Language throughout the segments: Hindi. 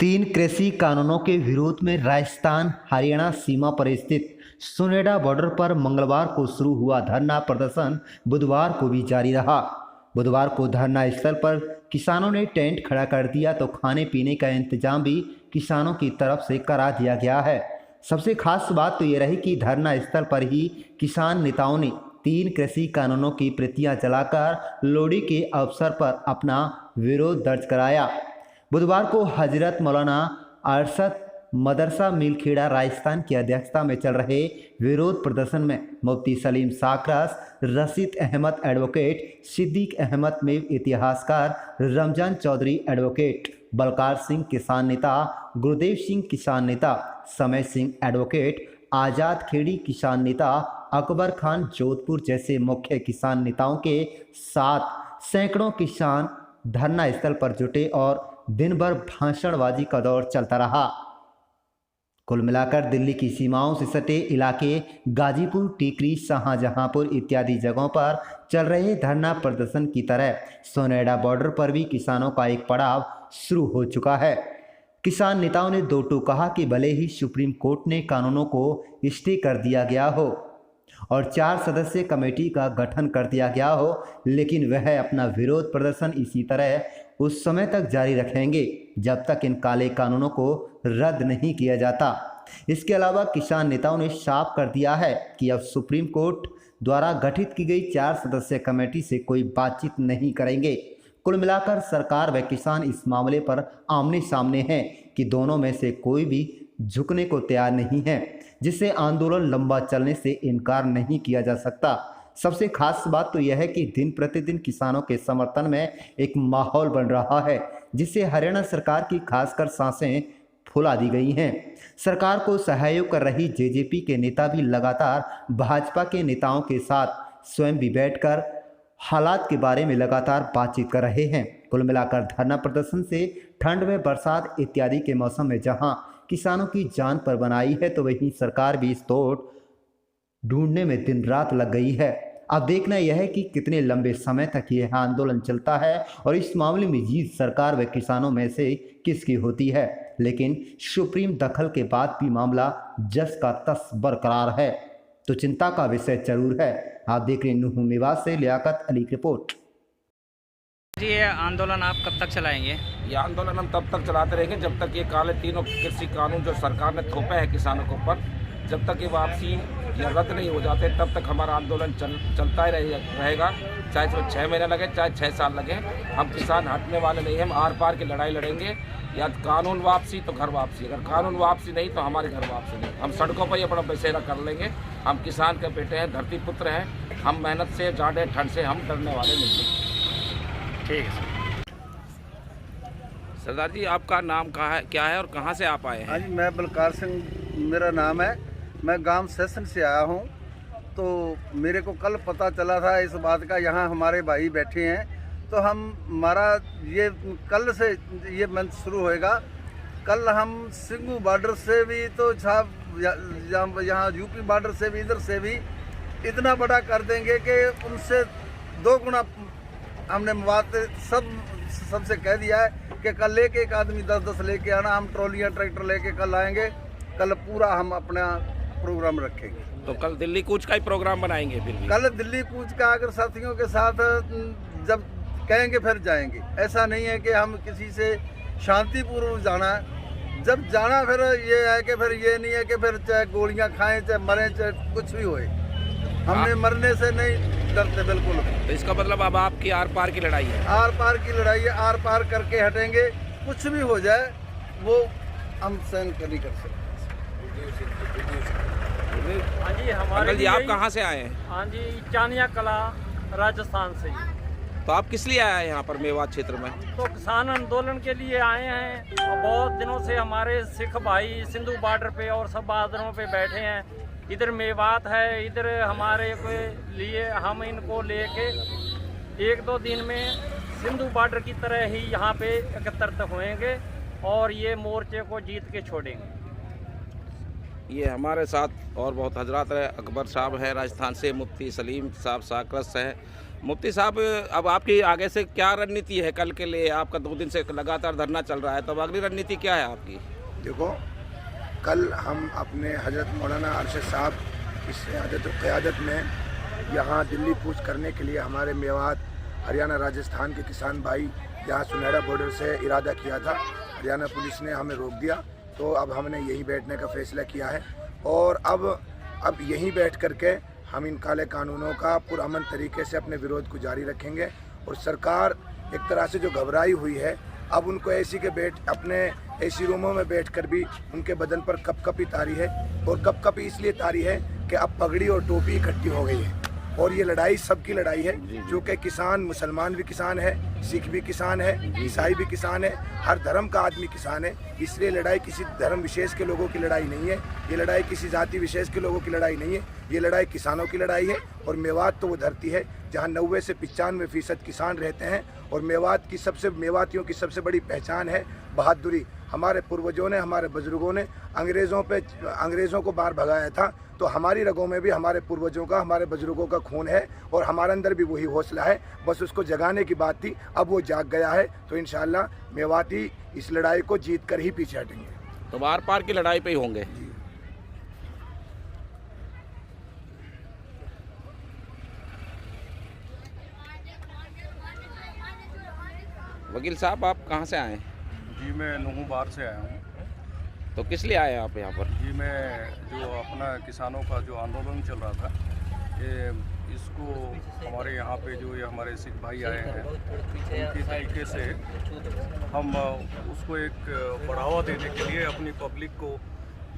तीन कृषि कानूनों के विरोध में राजस्थान हरियाणा सीमा पर स्थित सोनेडा बॉर्डर पर मंगलवार को शुरू हुआ धरना प्रदर्शन बुधवार को भी जारी रहा। बुधवार को धरना स्थल पर किसानों ने टेंट खड़ा कर दिया तो खाने पीने का इंतजाम भी किसानों की तरफ से करा दिया गया है। सबसे खास बात तो ये रही कि धरना स्थल पर ही किसान नेताओं ने तीन कृषि कानूनों की प्रतियां जलाकर लोहड़ी के अवसर पर अपना विरोध दर्ज कराया। बुधवार को हजरत मौलाना अरशद मदरसा मिलखेड़ा राजस्थान की अध्यक्षता में चल रहे विरोध प्रदर्शन में मुफ्ती सलीम साकरस, रशीद अहमद एडवोकेट, सिद्दीक अहमद मेव इतिहासकार, रमजान चौधरी एडवोकेट, बलकार सिंह किसान नेता, गुरुदेव सिंह किसान नेता, समय सिंह एडवोकेट, आज़ाद खेड़ी किसान नेता, अकबर खान जोधपुर जैसे मुख्य किसान नेताओं के साथ सैकड़ों किसान धरना स्थल पर जुटे और दिन भर भाषणबाजी का दौर चलता रहा। कुल मिलाकर दिल्ली की सीमाओं से सटे इलाके गाजीपुर, टीकरी, शाहजहांपुर इत्यादि जगहों पर चल रहे धरना प्रदर्शन की तरह सोनेडा बॉर्डर पर भी किसानों का एक पड़ाव शुरू हो चुका है। किसान नेताओं ने दो टूक कहा कि भले ही सुप्रीम कोर्ट ने कानूनों को स्टे कर दिया गया हो और 4 सदस्यीय कमेटी का गठन कर दिया गया हो, लेकिन वह अपना विरोध प्रदर्शन इसी तरह उस समय तक जारी रखेंगे जब तक इन काले कानूनों को रद्द नहीं किया जाता। इसके अलावा किसान नेताओं ने साफ कर दिया है कि अब सुप्रीम कोर्ट द्वारा गठित की गई 4 सदस्यीय कमेटी से कोई बातचीत नहीं करेंगे। कुल मिलाकर सरकार व किसान इस मामले पर आमने सामने हैं कि दोनों में से कोई भी झुकने को तैयार नहीं है, जिससे आंदोलन लंबा चलने से इनकार नहीं किया जा सकता। सबसे खास बात तो यह है कि दिन प्रतिदिन किसानों के समर्थन में एक माहौल बन रहा है, जिससे हरियाणा सरकार की खासकर सांसें फुला दी गई हैं। सरकार को सहयोग कर रही जेजेपी के नेता भी लगातार भाजपा के नेताओं के साथ स्वयं भी बैठकर हालात के बारे में लगातार बातचीत कर रहे हैं। कुल मिलाकर धरना प्रदर्शन से ठंड व बरसात इत्यादि के मौसम में जहां किसानों की जान पर बनाई है, तो वहीं सरकार भी इस तोड़ ढूंढने में दिन रात लग गई है। अब देखना यह है कि कितने लंबे समय तक यह आंदोलन चलता है और इस मामले में जीत सरकार व किसानों में से किसकी होती है। लेकिन सुप्रीम दखल के बाद भी मामला जस का तस बरकरार है, तो चिंता का विषय जरूर है। आप देख रहे हैं नुहू मेवात से लियाकत अली की रिपोर्ट। जी, ये आंदोलन आप कब तक चलाएंगे? ये आंदोलन हम तब तक चलाते रहेंगे जब तक ये काले तीनों कृषि कानून जो सरकार ने थोपे हैं किसानों के ऊपर, जब तक ये वापसी या रद्द नहीं हो जाते तब तक हमारा आंदोलन चलता ही रहेगा। चाहे इसमें 6 महीने लगे, चाहे 6 साल लगे, हम किसान हटने वाले नहीं हैं। हम आर पार की लड़ाई लड़ेंगे। या कानून वापसी तो घर वापसी, अगर कानून वापसी नहीं तो हमारे घर वापसी नहीं। हम सड़कों पर ही अपना बसेरा कर लेंगे। हम किसान के बेटे हैं, धरती पुत्र हैं। हम मेहनत से, जाड़े ठंड से हम डरने वाले नहीं हैं। ठीक है सरदार जी, आपका नाम क्या है और कहाँ से आप आए हैं? हाँ जी, मैं बलकार सिंह मेरा नाम है। मैं गांव सेशन से आया हूँ। तो मेरे को कल पता चला था इस बात का, यहाँ हमारे भाई बैठे हैं, तो हमारा ये कल से ये मंच शुरू होएगा। कल हम सिंगू बॉर्डर से भी तो यहाँ यूपी बॉर्डर से भी, इधर से भी इतना बड़ा कर देंगे कि उनसे 2 गुना हमने बात सबसे कह दिया है कि कल एक आदमी 10-10 लेके आना। हम ट्रॉलियाँ ट्रैक्टर लेके कल आएंगे। कल पूरा हम अपना प्रोग्राम रखेंगे। तो कल दिल्ली कूच का ही प्रोग्राम बनाएंगे? फिर भी कल दिल्ली कूच का अगर साथियों के साथ जब कहेंगे फिर जाएंगे। ऐसा नहीं है कि हम किसी से शांतिपूर्वक जाना है। जब जाना फिर ये है कि फिर ये नहीं है कि फिर चाहे गोलियां खाएं, चाहे मरें, चाहे कुछ भी होए, हमने मरने से नहीं डरते बिल्कुल। तो इसका मतलब अब आपकी आर पार की लड़ाई है? आर पार की लड़ाई है। आर पार करके हटेंगे। कुछ भी हो जाए वो हम सहन नहीं कर सकते। हाँ जी, हमारे जी आप कहाँ से आए हैं? हाँ जी, चानिया कला राजस्थान से। तो आप किस लिए आए हैं यहाँ पर मेवात क्षेत्र में? तो किसान आंदोलन के लिए आए हैं और बहुत दिनों से हमारे सिख भाई सिंधु बॉर्डर पे और सब बॉर्डरों पे बैठे हैं। इधर मेवात है, इधर हमारे के लिए हम इनको लेके 1-2 दिन में सिंधु बॉर्डर की तरह ही यहाँ पे एकत्रित होएंगे और ये मोर्चे को जीत के छोड़ेंगे। ये हमारे साथ और बहुत हजरात है। अकबर साहब है राजस्थान से, मुफ्ती सलीम साहब साकरस है, मुफ्ती साहब, अब आपकी आगे से क्या रणनीति है कल के लिए? आपका 2 दिन से लगातार धरना चल रहा है, तो अब अगली रणनीति क्या है आपकी? देखो, कल हम अपने हजरत मौलाना अरशद साहब की क़यादत में यहाँ दिल्ली कूच करने के लिए हमारे मेवात, हरियाणा, राजस्थान के किसान भाई यहाँ सुनहरा बॉर्डर से इरादा किया था। हरियाणा पुलिस ने हमें रोक दिया, तो अब हमने यहीं बैठने का फ़ैसला किया है और अब यहीं बैठ करके हम इन काले कानूनों का पुरअमन तरीके से अपने विरोध को जारी रखेंगे। और सरकार एक तरह से जो घबराई हुई है, अब उनको एसी के अपने एसी रूमों में बैठकर भी उनके बदन पर कपकपी तारी है। और कपकपी इसलिए तारी है कि अब पगड़ी और टोपी इकट्ठी हो गई है और ये लड़ाई सबकी लड़ाई है, जो कि किसान, मुसलमान भी किसान है, सिख भी किसान है, ईसाई भी किसान है, हर धर्म का आदमी किसान है। इसलिए लड़ाई किसी धर्म विशेष के लोगों की लड़ाई नहीं है, ये लड़ाई किसी जाति विशेष के लोगों की लड़ाई नहीं है, ये लड़ाई किसानों की लड़ाई है। और मेवात तो वो धरती है जहाँ 90 से 95% किसान रहते हैं और मेवातियों की सबसे बड़ी पहचान है बहादुरी। हमारे पूर्वजों ने, हमारे बुजुर्गों ने अंग्रेज़ों को बाहर भगाया था, तो हमारी रगों में भी हमारे पूर्वजों का, हमारे बुजुर्गों का खून है और हमारे अंदर भी वही हौसला है। बस उसको जगाने की बात थी, अब वो जाग गया है। तो इंशाअल्लाह मेवाती इस लड़ाई को जीत कर ही पीछे हटेंगे। तो आर पार की लड़ाई पे ही होंगे। वकील साहब, आप कहाँ से आए? जी, मैं नूहूबार से आया हूँ। तो किस लिए आए आप यहाँ पर? जी, मैं जो अपना किसानों का जो आंदोलन चल रहा था, इसको हमारे यहाँ पे जो ये हमारे सिख भाई आए हैं, उनके तरीके से हम उसको एक बढ़ावा देने के लिए, अपनी पब्लिक को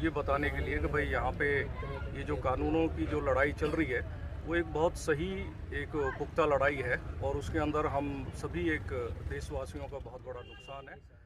ये बताने के लिए कि भाई यहाँ पे ये जो कानूनों की जो लड़ाई चल रही है, वो एक बहुत सही, एक पुख्ता लड़ाई है और उसके अंदर हम सभी एक देशवासियों का बहुत बड़ा नुकसान है।